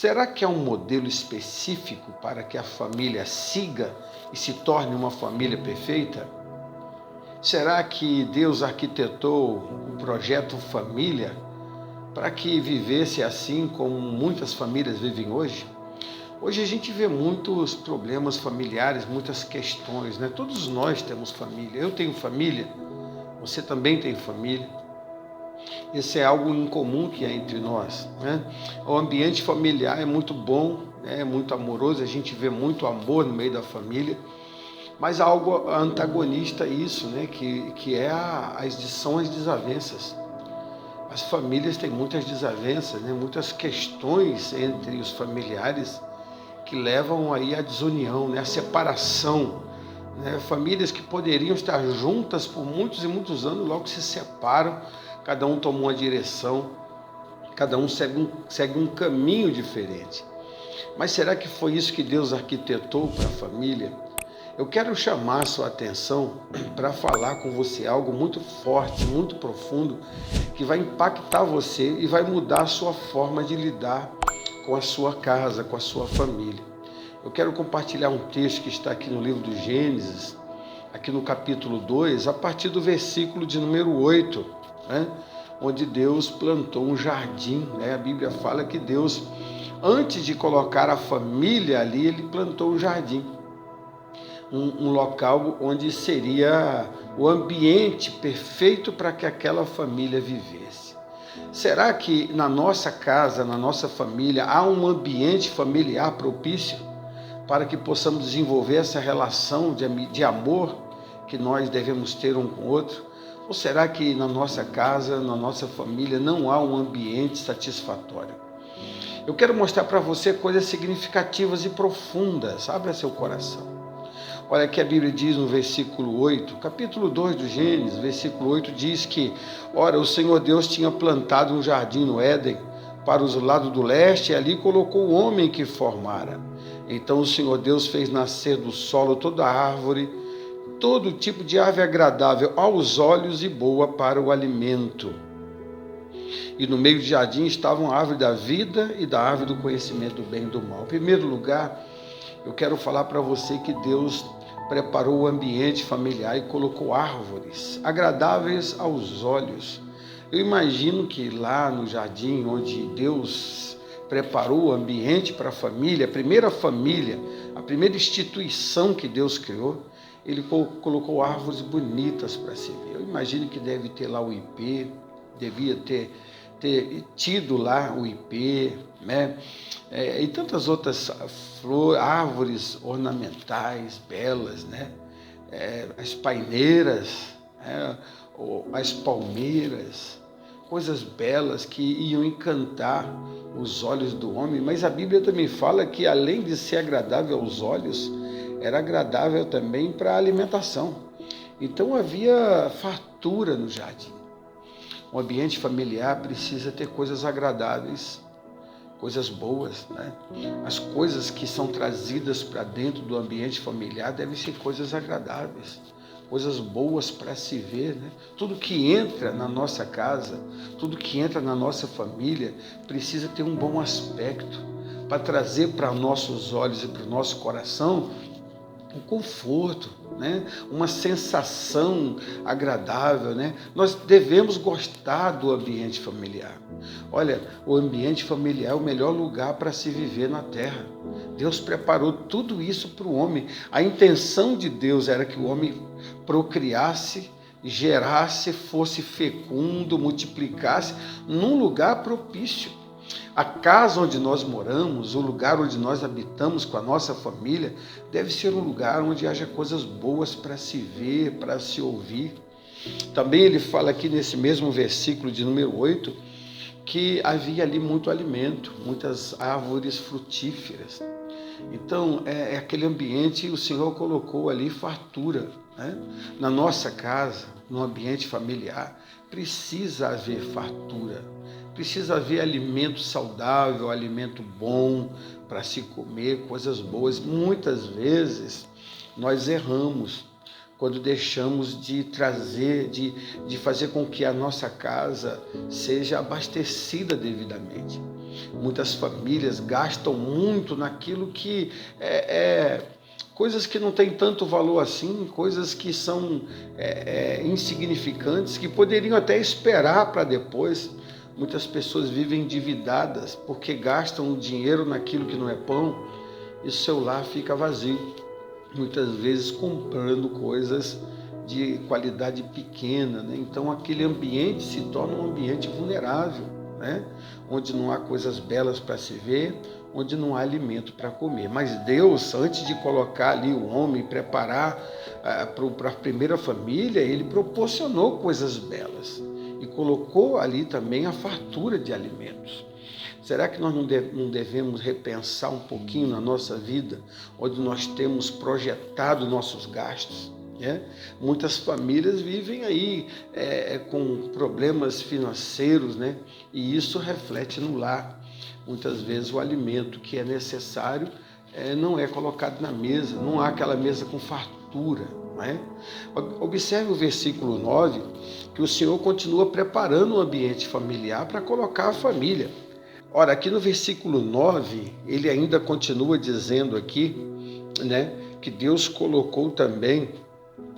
Será que há um modelo específico para que a família siga e se torne uma família perfeita? Será que Deus arquitetou o projeto família para que vivesse assim como muitas famílias vivem hoje? Hoje a gente vê muitos problemas familiares, muitas questões, né? Todos nós temos família. Eu tenho família, você também tem família. Esse é algo incomum que há entre nós, né? O ambiente familiar é muito bom, é muito amoroso, a gente vê muito amor no meio da família, mas há algo antagonista a isso, né? Que é são as desavenças. As famílias têm muitas desavenças, né? Muitas questões entre os familiares que levam aí à desunião, né? À separação, né? Famílias que poderiam estar juntas por muitos e muitos anos, logo se separam, cada um toma uma direção, cada um segue um caminho diferente. Mas será que foi isso que Deus arquitetou para a família? Eu quero chamar a sua atenção para falar com você algo muito forte, muito profundo, que vai impactar você e vai mudar a sua forma de lidar com a sua casa, com a sua família. Eu quero compartilhar um texto que está aqui no livro do Gênesis, aqui no capítulo 2, a partir do versículo de número 8, né? Onde Deus plantou um jardim, né? A Bíblia fala que Deus, antes de colocar a família ali, ele plantou um jardim. Um local onde seria o ambiente perfeito para que aquela família vivesse. Será que na nossa casa, na nossa família, há um ambiente familiar propício para que possamos desenvolver essa relação de amor que nós devemos ter um com o outro? Ou será que na nossa casa, na nossa família, não há um ambiente satisfatório? Eu quero mostrar para você coisas significativas e profundas. Abra seu coração. Olha que a Bíblia diz no versículo 8, capítulo 2 do Gênesis, versículo 8, diz que, ora, o Senhor Deus tinha plantado um jardim no Éden, para os lados do leste, e ali colocou o homem que formara. Então o Senhor Deus fez nascer do solo toda árvore, todo tipo de ave agradável aos olhos e boa para o alimento. E no meio do jardim estavam a árvore da vida e da árvore do conhecimento do bem e do mal. Em primeiro lugar, eu quero falar para você que Deus preparou o ambiente familiar e colocou árvores agradáveis aos olhos. Eu imagino que lá no jardim onde Deus preparou o ambiente para a primeira família, a primeira instituição que Deus criou, ele colocou árvores bonitas para se ver. Eu imagino que deve ter lá o ipê, devia ter tido lá o ipê, né? E tantas outras árvores ornamentais, belas, né? As paineiras, as palmeiras, coisas belas que iam encantar os olhos do homem. Mas a Bíblia também fala que, além de ser agradável aos olhos, era agradável também para a alimentação. Então havia fartura no jardim. O ambiente familiar precisa ter coisas agradáveis, coisas boas, né? As coisas que são trazidas para dentro do ambiente familiar devem ser coisas agradáveis, coisas boas para se ver, né? Tudo que entra na nossa casa, tudo que entra na nossa família precisa ter um bom aspecto para trazer para nossos olhos e para o nosso coração um conforto, né? Uma sensação agradável, né? Nós devemos gostar do ambiente familiar. Olha, o ambiente familiar é o melhor lugar para se viver na terra. Deus preparou tudo isso para o homem. A intenção de Deus era que o homem procriasse, gerasse, fosse fecundo, multiplicasse num lugar propício. A casa onde nós moramos, o lugar onde nós habitamos com a nossa família, deve ser um lugar onde haja coisas boas para se ver, para se ouvir. Também ele fala aqui nesse mesmo versículo de número 8, que havia ali muito alimento, muitas árvores frutíferas. Então, é aquele ambiente, o Senhor colocou ali fartura, né? Na nossa casa, no ambiente familiar, precisa haver fartura. Precisa haver alimento saudável, alimento bom para se comer, coisas boas. Muitas vezes nós erramos quando deixamos de trazer, de fazer com que a nossa casa seja abastecida devidamente. Muitas famílias gastam muito naquilo que coisas que não têm tanto valor assim, coisas que são insignificantes, que poderiam até esperar para depois. Muitas pessoas vivem endividadas porque gastam o dinheiro naquilo que não é pão e o seu lar fica vazio. Muitas vezes comprando coisas de qualidade pequena, né? Então aquele ambiente se torna um ambiente vulnerável, né? Onde não há coisas belas para se ver, onde não há alimento para comer. Mas Deus, antes de colocar ali o homem, preparar para a primeira família, Ele proporcionou coisas belas e colocou ali também a fartura de alimentos. Será que nós não devemos repensar um pouquinho na nossa vida, onde nós temos projetado nossos gastos? Muitas famílias vivem aí com problemas financeiros, né? E isso reflete no lar. Muitas vezes o alimento que é necessário não é colocado na mesa, não há aquela mesa com fartura. Observe o versículo 9, que o Senhor continua preparando o ambiente familiar para colocar a família. Ora, aqui no versículo 9, ele ainda continua dizendo aqui, né, que Deus colocou também,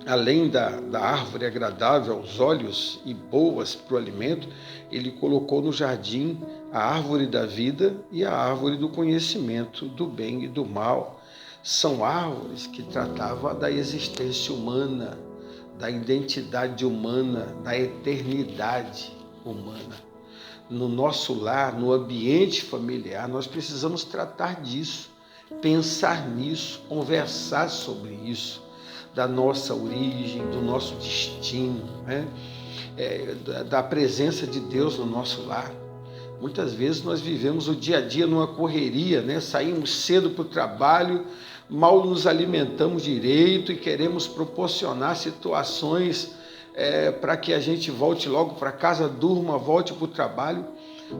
além da árvore agradável aos olhos e boas para o alimento, ele colocou no jardim a árvore da vida e a árvore do conhecimento do bem e do mal. São árvores que tratavam da existência humana, da identidade humana, da eternidade humana. No nosso lar, no ambiente familiar, nós precisamos tratar disso, pensar nisso, conversar sobre isso, da nossa origem, do nosso destino, né? Da presença de Deus no nosso lar. Muitas vezes nós vivemos o dia a dia numa correria, né? Saímos cedo para o trabalho, mal nos alimentamos direito e queremos proporcionar situações para que a gente volte logo para casa, durma, volte para o trabalho.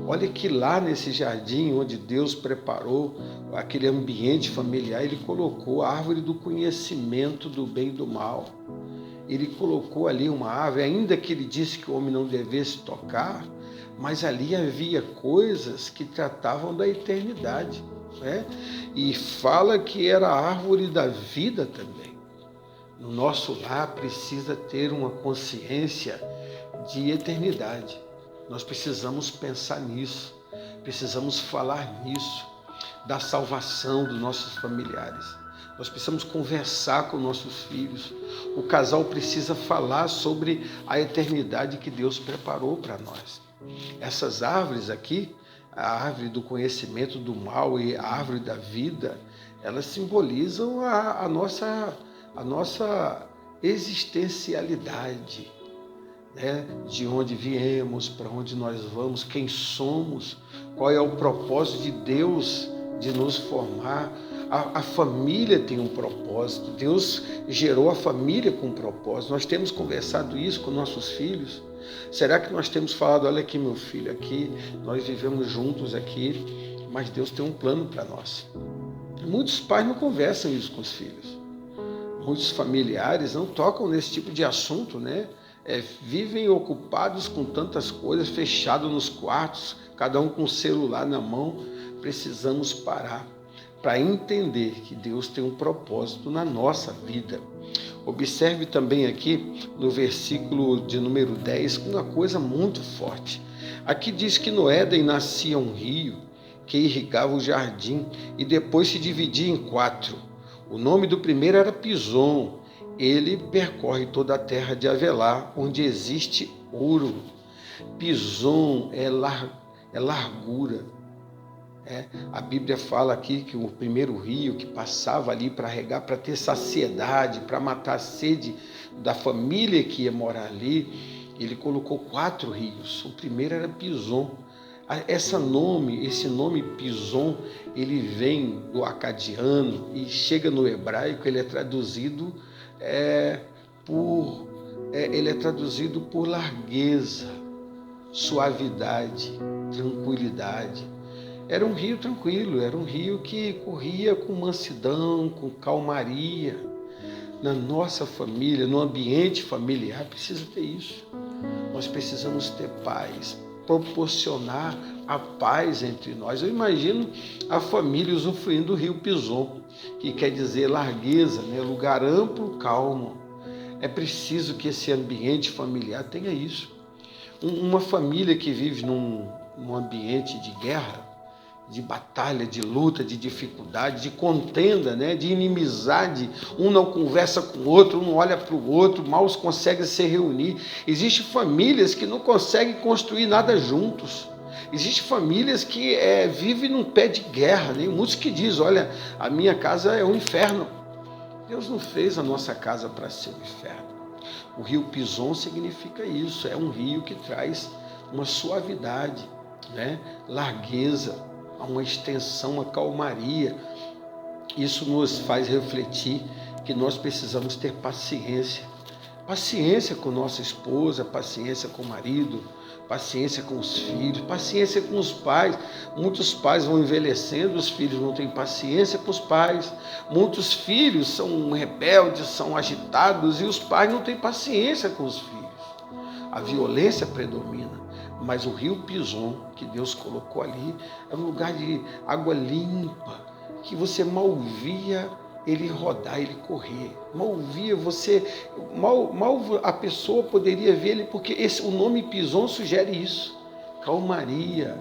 Olha que lá nesse jardim onde Deus preparou aquele ambiente familiar, Ele colocou a árvore do conhecimento do bem e do mal. Ele colocou ali uma árvore, ainda que Ele disse que o homem não devesse tocar, mas ali havia coisas que tratavam da eternidade, né? E fala que era a árvore da vida também. No nosso lar precisa ter uma consciência de eternidade. Nós precisamos pensar nisso, precisamos falar nisso, da salvação dos nossos familiares. Nós precisamos conversar com nossos filhos. O casal precisa falar sobre a eternidade que Deus preparou para nós. Essas árvores aqui, a árvore do conhecimento do mal e a árvore da vida, elas simbolizam a nossa existencialidade, né? De onde viemos, para onde nós vamos, quem somos, qual é o propósito de Deus de nos formar. A família tem um propósito, Deus gerou a família com um propósito. Nós temos conversado isso com nossos filhos. Será que nós temos falado, olha aqui meu filho, aqui nós vivemos juntos aqui, mas Deus tem um plano para nós. Muitos pais não conversam isso com os filhos. Muitos familiares não tocam nesse tipo de assunto, né? Vivem ocupados com tantas coisas, fechados nos quartos, cada um com o celular na mão. Precisamos parar para entender que Deus tem um propósito na nossa vida. Observe também aqui no versículo de número 10 uma coisa muito forte. Aqui diz que no Éden nascia um rio que irrigava o jardim e depois se dividia em 4. O nome do primeiro era Pison. Ele percorre toda a terra de Avelar, onde existe ouro. Pison é largura. A Bíblia fala aqui que o primeiro rio que passava ali para regar, para ter saciedade, para matar a sede da família que ia morar ali, ele colocou 4 rios. O primeiro era Pison. Esse nome Pison, ele vem do acadiano e chega no hebraico, ele é traduzido por largueza, suavidade, tranquilidade. Era um rio tranquilo, era um rio que corria com mansidão, com calmaria. Na nossa família, no ambiente familiar, precisa ter isso. Nós precisamos ter paz, proporcionar a paz entre nós. Eu imagino a família usufruindo do rio Pison, que quer dizer largueza, né? Lugar amplo, calmo. É preciso que esse ambiente familiar tenha isso. Uma família que vive num ambiente de guerra, de batalha, de luta, de dificuldade, de contenda, né? De inimizade, um não conversa com o outro, um não olha para o outro, mal consegue se reunir. Existem famílias que não conseguem construir nada juntos. Existem famílias que vivem num pé de guerra, né? Muitos que dizem, olha, a minha casa é um inferno. Deus não fez a nossa casa para ser um inferno. O rio Pison significa isso, é um rio que traz uma suavidade, né? Largueza, uma extensão, uma calmaria. Isso nos faz refletir que nós precisamos ter paciência. Paciência com nossa esposa, paciência com o marido, paciência com os filhos, paciência com os pais. Muitos pais vão envelhecendo, os filhos não têm paciência com os pais. Muitos filhos são rebeldes, são agitados e os pais não têm paciência com os filhos. A violência predomina. Mas o rio Pison, que Deus colocou ali, é um lugar de água limpa, que você mal via ele rodar, ele correr. Mal via você, mal a pessoa poderia ver ele, porque o nome Pison sugere isso. Calmaria,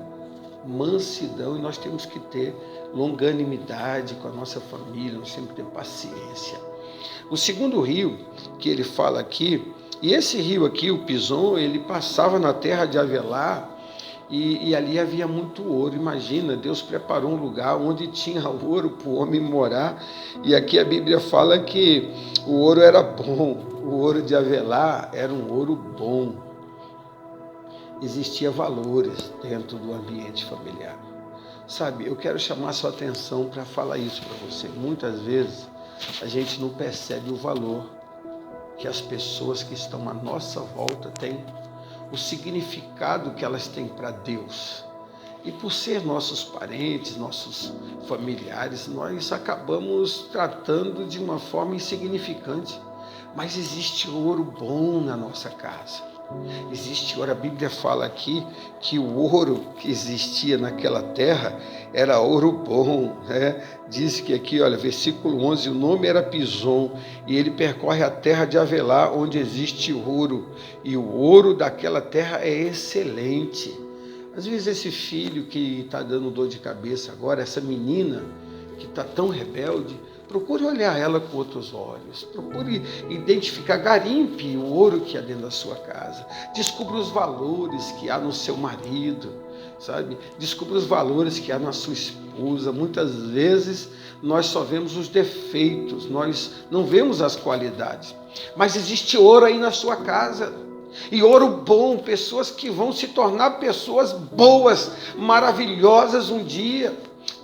mansidão, e nós temos que ter longanimidade com a nossa família, nós temos que ter paciência. O segundo rio que ele fala aqui, e esse rio aqui, o Pison, ele passava na terra de Avelar e ali havia muito ouro. Imagina, Deus preparou um lugar onde tinha ouro para o homem morar. E aqui a Bíblia fala que o ouro era bom, o ouro de Avelar era um ouro bom. Existia valores dentro do ambiente familiar. Sabe, eu quero chamar a sua atenção para falar isso para você. Muitas vezes a gente não percebe o valor que as pessoas que estão à nossa volta têm, o significado que elas têm para Deus. E por ser nossos parentes, nossos familiares, nós acabamos tratando de uma forma insignificante. Mas existe ouro bom na nossa casa. Existe ouro, a Bíblia fala aqui que o ouro que existia naquela terra era ouro bom, né? Diz que aqui, olha, versículo 11, o nome era Pison, e ele percorre a terra de Avelar, onde existe ouro, e o ouro daquela terra é excelente. Às vezes esse filho que está dando dor de cabeça agora, essa menina que está tão rebelde, procure olhar ela com outros olhos, procure identificar, garimpe o ouro que há dentro da sua casa, descubra os valores que há no seu marido, sabe? Descubra os valores que há na sua esposa. Muitas vezes nós só vemos os defeitos, nós não vemos as qualidades, mas existe ouro aí na sua casa. E ouro bom, pessoas que vão se tornar pessoas boas, maravilhosas um dia.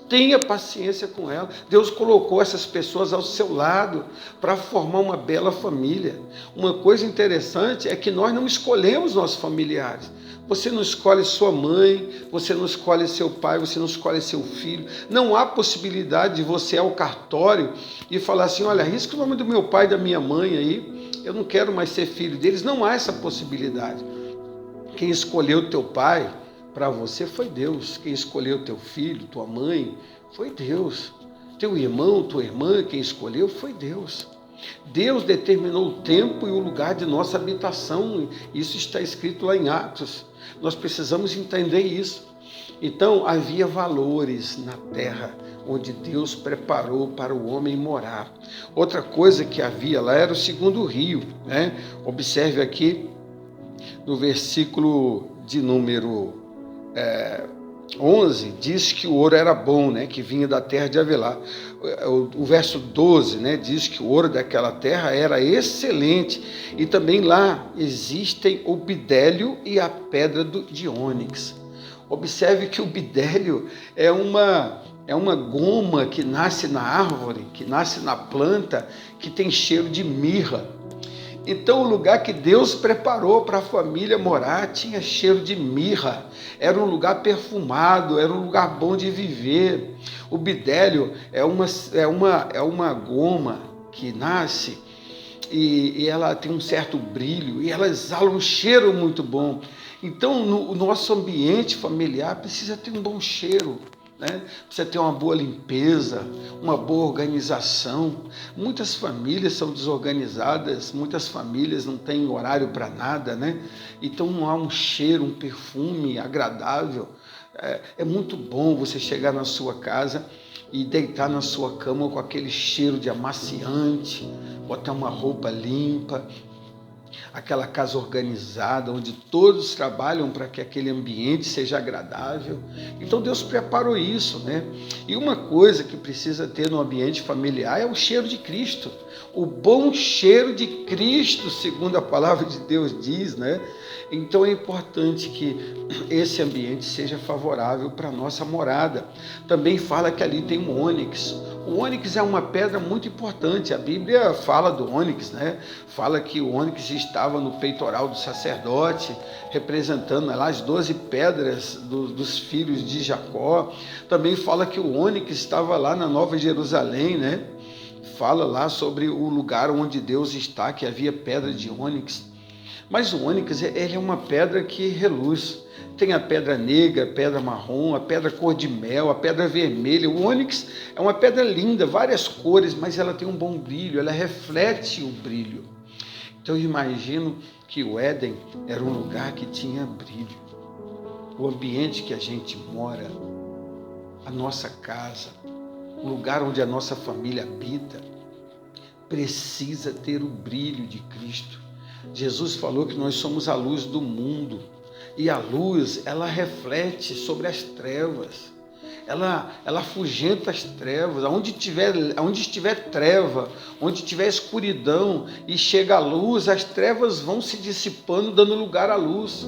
Tenha paciência com ela. Deus colocou essas pessoas ao seu lado para formar uma bela família. Uma coisa interessante é que nós não escolhemos nossos familiares. Você não escolhe sua mãe, você não escolhe seu pai, você não escolhe seu filho. Não há possibilidade de você ir ao cartório e falar assim, olha, arrisca o nome do meu pai e da minha mãe aí, eu não quero mais ser filho deles. Não há essa possibilidade. Quem escolheu teu pai para você foi Deus. Quem escolheu teu filho, tua mãe, foi Deus. Teu irmão, tua irmã, quem escolheu foi Deus. Deus determinou o tempo e o lugar de nossa habitação. Isso está escrito lá em Atos. Nós precisamos entender isso. Então, havia valores na terra onde Deus preparou para o homem morar. Outra coisa que havia lá era o segundo rio, né? Observe aqui no versículo de número 11, diz que o ouro era bom, né? Que vinha da terra de Avelar. O verso 12, né? Diz que o ouro daquela terra era excelente. E também lá existem o bidélio e a pedra de ônix. Observe que o bidélio é uma goma que nasce na árvore, que nasce na planta, que tem cheiro de mirra. Então o lugar que Deus preparou para a família morar tinha cheiro de mirra. Era um lugar perfumado, era um lugar bom de viver. O bidélio é uma goma que nasce e ela tem um certo brilho e ela exala um cheiro muito bom. Então, o nosso ambiente familiar precisa ter um bom cheiro, né? Precisa ter uma boa limpeza, uma boa organização. Muitas famílias são desorganizadas, muitas famílias não têm horário para nada, né? Então não há um cheiro, um perfume agradável. É muito bom você chegar na sua casa e deitar na sua cama com aquele cheiro de amaciante, botar uma roupa limpa, aquela casa organizada, onde todos trabalham para que aquele ambiente seja agradável. Então Deus preparou isso, né? E uma coisa que precisa ter no ambiente familiar é o cheiro de Cristo, o bom cheiro de Cristo, segundo a palavra de Deus diz, né? Então é importante que esse ambiente seja favorável para a nossa morada. Também fala que ali tem um ônix. O ônix é uma pedra muito importante. A Bíblia fala do ônix, né? Fala que o ônix estava no peitoral do sacerdote, representando lá as 12 pedras dos filhos de Jacó. Também fala que o ônix estava lá na Nova Jerusalém, né? Fala lá sobre o lugar onde Deus está, que havia pedra de ônix. Mas o ônix, ele é uma pedra que reluz. Tem a pedra negra, a pedra marrom, a pedra cor de mel, a pedra vermelha. O ônix é uma pedra linda, várias cores, mas ela tem um bom brilho, ela reflete o brilho. Então eu imagino que o Éden era um lugar que tinha brilho. O ambiente que a gente mora, a nossa casa, o lugar onde a nossa família habita, precisa ter o brilho de Cristo. Jesus falou que nós somos a luz do mundo, e a luz, ela reflete sobre as trevas, ela afugenta as trevas. Onde estiver treva, onde estiver escuridão e chega a luz, as trevas vão se dissipando, dando lugar à luz.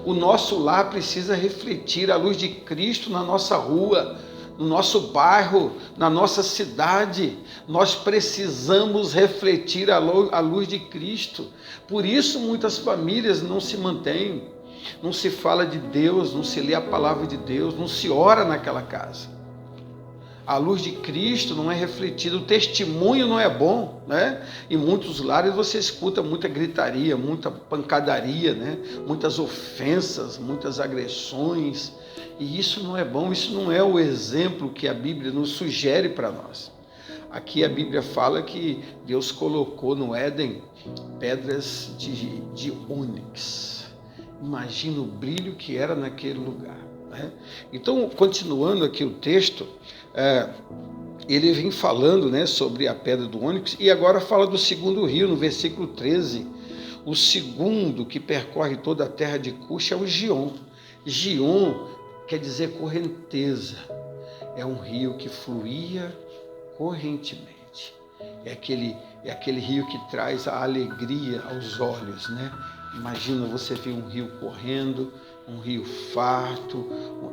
O nosso lar precisa refletir a luz de Cristo na nossa rua, no nosso bairro, na nossa cidade. Nós precisamos refletir a luz de Cristo. Por isso muitas famílias não se mantêm, não se fala de Deus, não se lê a palavra de Deus, não se ora naquela casa. A luz de Cristo não é refletida, o testemunho não é bom, né? Em muitos lares você escuta muita gritaria, muita pancadaria, né? Muitas ofensas, muitas agressões, e isso não é bom, isso não é o exemplo que a Bíblia nos sugere para nós. Aqui a Bíblia fala que Deus colocou no Éden pedras de ônix. Imagina o brilho que era naquele lugar, né? Então, continuando aqui o texto, ele vem falando, né, sobre a pedra do ônix, e agora fala do segundo rio, no versículo 13. O segundo que percorre toda a terra de Cush é o Gion. Gion quer dizer correnteza. É um rio que fluía correntemente. É aquele rio que traz a alegria aos olhos, né? Imagina você ver um rio correndo, um rio farto,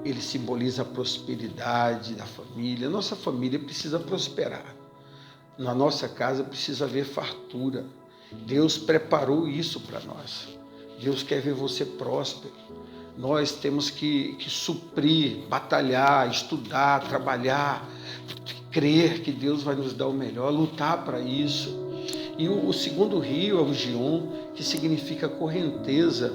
ele simboliza a prosperidade da família. Nossa família precisa prosperar. Na nossa casa precisa haver fartura. Deus preparou isso para nós. Deus quer ver você próspero. Nós temos que suprir, batalhar, estudar, trabalhar, crer que Deus vai nos dar o melhor, lutar para isso. E o segundo rio é o Gion, que significa correnteza.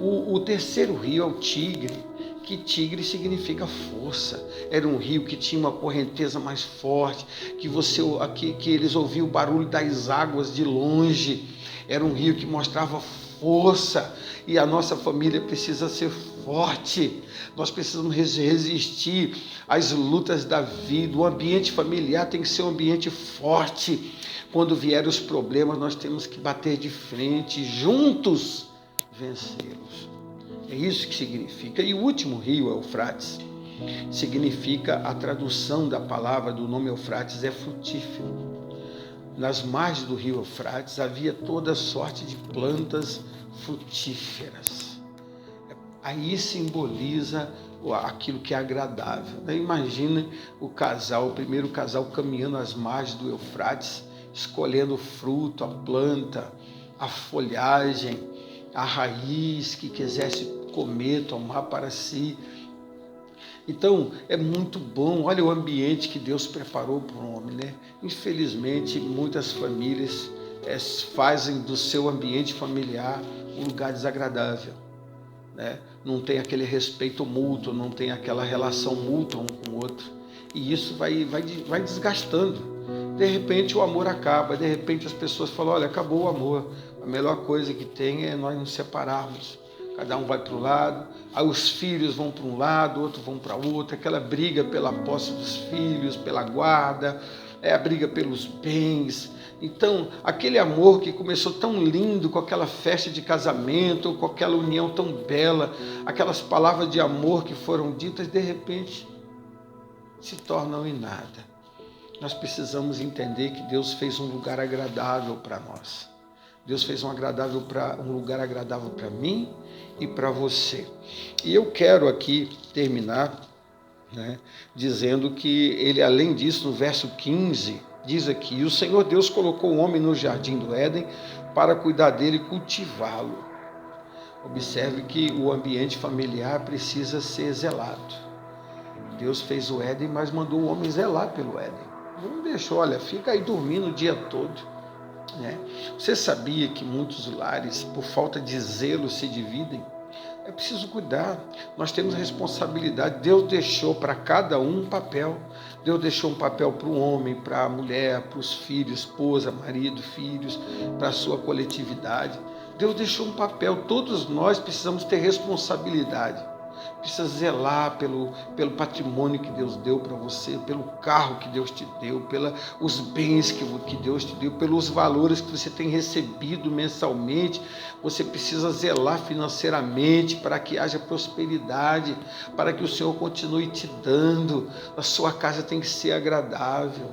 O terceiro rio é o Tigre, que Tigre significa força. Era um rio que tinha uma correnteza mais forte, que eles ouviam o barulho das águas de longe. Era um rio que mostrava força, e a nossa família precisa ser forte. Nós precisamos resistir às lutas da vida. O ambiente familiar tem que ser um ambiente forte. Quando vierem os problemas, nós temos que bater de frente, juntos vencê-los. É isso que significa. E o último rio, Eufrates, significa, a tradução da palavra do nome Eufrates é frutífero. Nas margens do rio Eufrates havia toda sorte de plantas frutíferas. Aí simboliza aquilo que é agradável. Imagina o primeiro casal caminhando às margens do Eufrates, escolhendo o fruto, a planta, a folhagem, a raiz que quisesse comer, tomar para si. Então, é muito bom. Olha o ambiente que Deus preparou para o homem, né? Infelizmente, muitas famílias fazem do seu ambiente familiar um lugar desagradável. né? Não tem aquele respeito mútuo, não tem aquela relação mútua um com o outro. E isso vai desgastando. De repente o amor acaba, de repente as pessoas falam, olha, acabou o amor. A melhor coisa que tem é nós nos separarmos. Cada um vai para o lado, aí os filhos vão para um lado, outros vão para outro, aquela briga pela posse dos filhos, pela guarda, a briga pelos bens. Então, aquele amor que começou tão lindo, com aquela festa de casamento, com aquela união tão bela, aquelas palavras de amor que foram ditas, de repente, se tornam em nada. Nós precisamos entender que Deus fez um lugar agradável para nós. Deus fez um lugar agradável para mim e para você. E eu quero aqui terminar, né, dizendo que ele, além disso, no verso 15, diz aqui, e o Senhor Deus colocou o homem no jardim do Éden para cuidar dele e cultivá-lo. Observe que o ambiente familiar precisa ser zelado. Deus fez o Éden, mas mandou o homem zelar pelo Éden. Não deixou, olha, fica aí dormindo o dia todo. Você sabia que muitos lares, por falta de zelo, se dividem? É preciso cuidar, nós temos responsabilidade. Deus deixou para cada um papel. Deus deixou um papel para o homem, para a mulher, para os filhos, esposa, marido, filhos, para a sua coletividade. Deus deixou um papel, todos nós precisamos ter responsabilidade. Precisa zelar pelo patrimônio que Deus deu para você, pelo carro que Deus te deu, pelos bens que Deus te deu, pelos valores que você tem recebido mensalmente. Você precisa zelar financeiramente para que haja prosperidade, para que o Senhor continue te dando. A sua casa tem que ser agradável.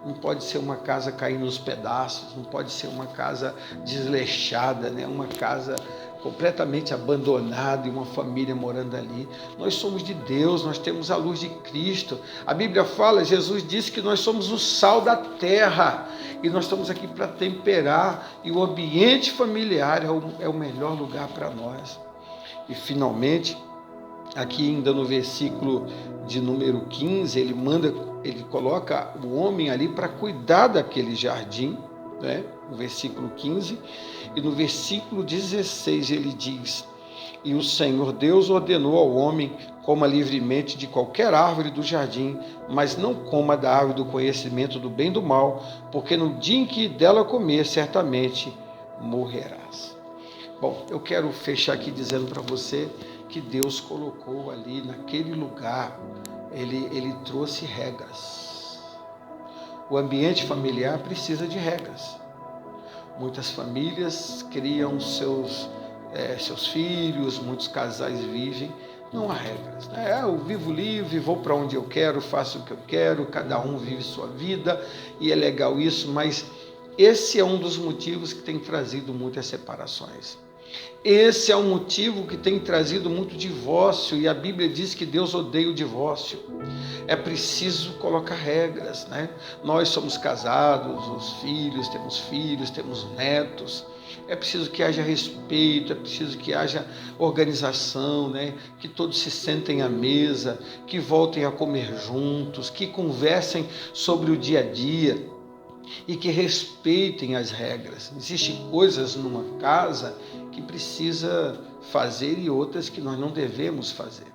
Não pode ser uma casa caindo nos pedaços, não pode ser uma casa desleixada, né? Uma casa completamente abandonada e uma família morando ali. Nós somos de Deus, nós temos a luz de Cristo. A Bíblia fala, Jesus disse que nós somos o sal da terra e nós estamos aqui para temperar, e o ambiente familiar é o melhor lugar para nós. E finalmente, aqui ainda no versículo de número 15, ele coloca o homem ali para cuidar daquele jardim, né? No versículo 15, e no versículo 16 ele diz, e o Senhor Deus ordenou ao homem, coma livremente de qualquer árvore do jardim, mas não coma da árvore do conhecimento do bem e do mal, porque no dia em que dela comer, certamente morrerás. Bom, eu quero fechar aqui dizendo para você que Deus colocou ali naquele lugar, ele trouxe regras. O ambiente familiar precisa de regras. Muitas famílias criam seus filhos, muitos casais vivem, não há regras. Né? Eu vivo livre, vou para onde eu quero, faço o que eu quero, cada um vive sua vida, e é legal isso, mas esse é um dos motivos que tem trazido muitas separações. Esse é o motivo que tem trazido muito divórcio, e a Bíblia diz que Deus odeia o divórcio. É preciso colocar regras, né? Nós somos casados, os filhos, temos netos. É preciso que haja respeito, é preciso que haja organização, né? Que todos se sentem à mesa, que voltem a comer juntos, que conversem sobre o dia a dia e que respeitem as regras. Existem coisas numa casa que precisa fazer e outras que nós não devemos fazer.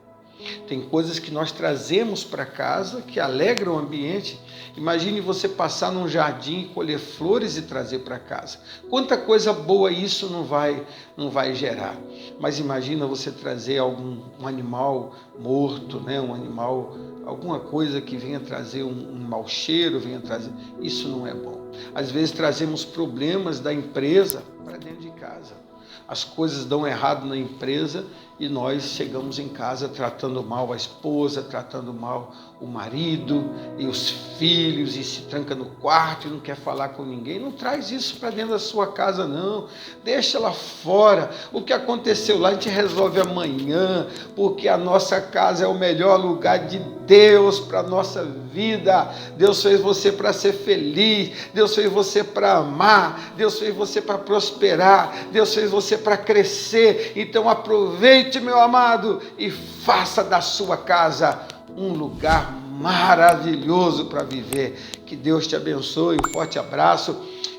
Tem coisas que nós trazemos para casa que alegram o ambiente. Imagine você passar num jardim e colher flores e trazer para casa. Quanta coisa boa isso não vai gerar. Mas imagina você trazer um animal morto, né? Um animal, alguma coisa que venha trazer um mau cheiro, venha trazer. Isso não é bom. Às vezes trazemos problemas da empresa para dentro de casa. As coisas dão errado na empresa e nós chegamos em casa tratando mal a esposa, tratando mal o marido e os filhos, e se tranca no quarto e não quer falar com ninguém. Não traz isso para dentro da sua casa, não. Deixa lá fora. O que aconteceu lá a gente resolve amanhã, porque a nossa casa é o melhor lugar de Deus para a nossa vida. Deus fez você para ser feliz, Deus fez você para amar, Deus fez você para prosperar, Deus fez você para crescer. Então aproveite, meu amado, e faça da sua casa um lugar maravilhoso para viver. Que Deus te abençoe, um forte abraço.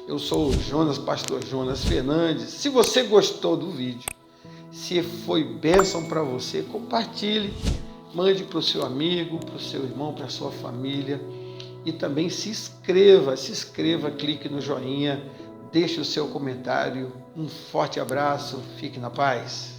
Eu sou o pastor Jonas Fernandes. Se você gostou do vídeo, Se foi bênção para você, compartilhe, mande para o seu amigo, para o seu irmão, para a sua família. E também se inscreva, clique no joinha, deixe o seu comentário. Um forte abraço, fique na paz.